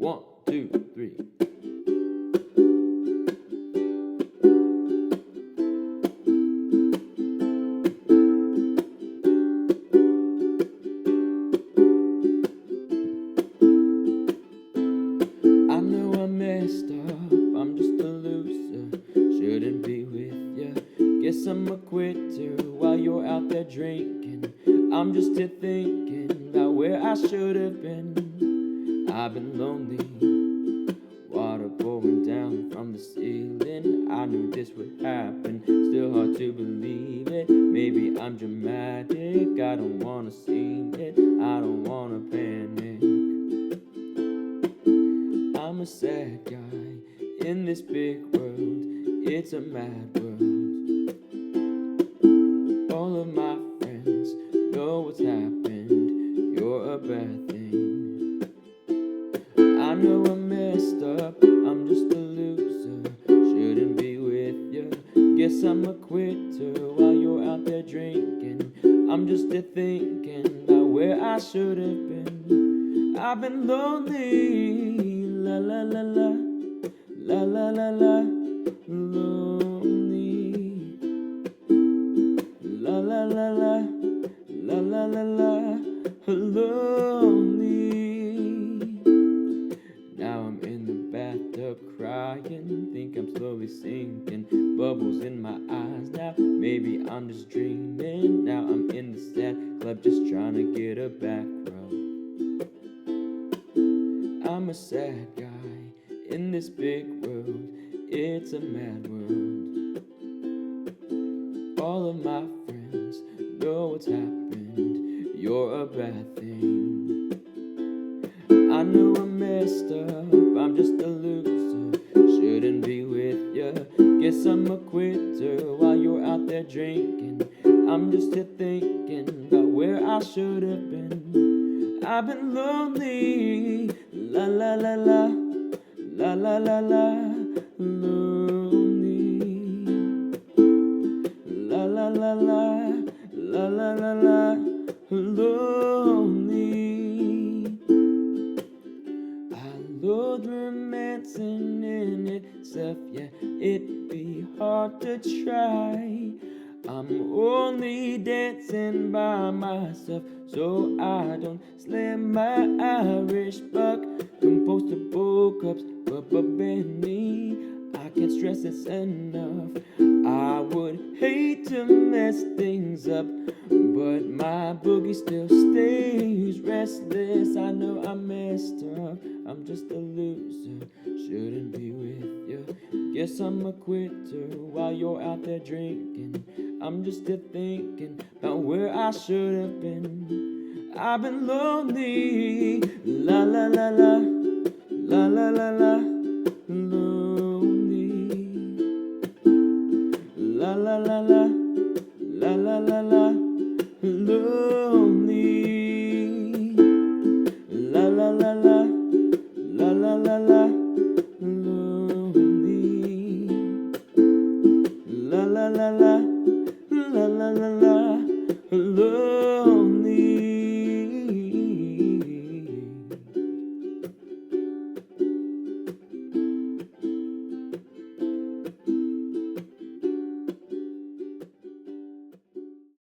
1, 2, 3. I know I messed up, I'm just a loser, shouldn't be with ya. Guess I'm a quitter while you're out there drinking. I'm just here thinking about where I should have been. I've been lonely, water pouring down from the ceiling. I knew this would happen, still hard to believe it. Maybe I'm dramatic, I don't wanna seem it, I don't wanna panic. I'm a sad guy in this big world, it's a mad world. All of my friends know what's happened, you're a bad thing. I know I messed up, I'm just a loser, shouldn't be with you. Guess I'm a quitter while you're out there drinking. I'm just here thinking about where I should have been. I've been lonely, la la la la, la la la la, lonely, la la la la, la la la la, lonely. Now I'm in the bathtub crying, think I'm slowly sinking, bubbles in my eyes now, maybe I'm just dreaming. Now I'm in the sad club just trying to get a back rub. I'm a sad guy in this big world, it's a mad world. All of my friends know what's happened, you're a bad thing. I know I messed up, I'm just a loser, shouldn't be with ya. Guess I'm a quitter while you're out there drinking. I'm just here thinking about where I should have been. I've been lonely, la la la la, la la la la, lonely, la la la la, la la la la, lonely. I loathe romancing in itself, yeah, it'd be hard to try. I'm only dancing by myself, so I don't slam my Irish buck. Compostable cups, BENEE. I can't stress this enough. I would hate to mess things up, but my boogie still stays restless. I know I messed up, I'm just a loser, shouldn't be with you. Guess I'm a quitter while you're out there drinking. I'm just here thinking about where I should have been. I've been lonely, la la la la, la la la la.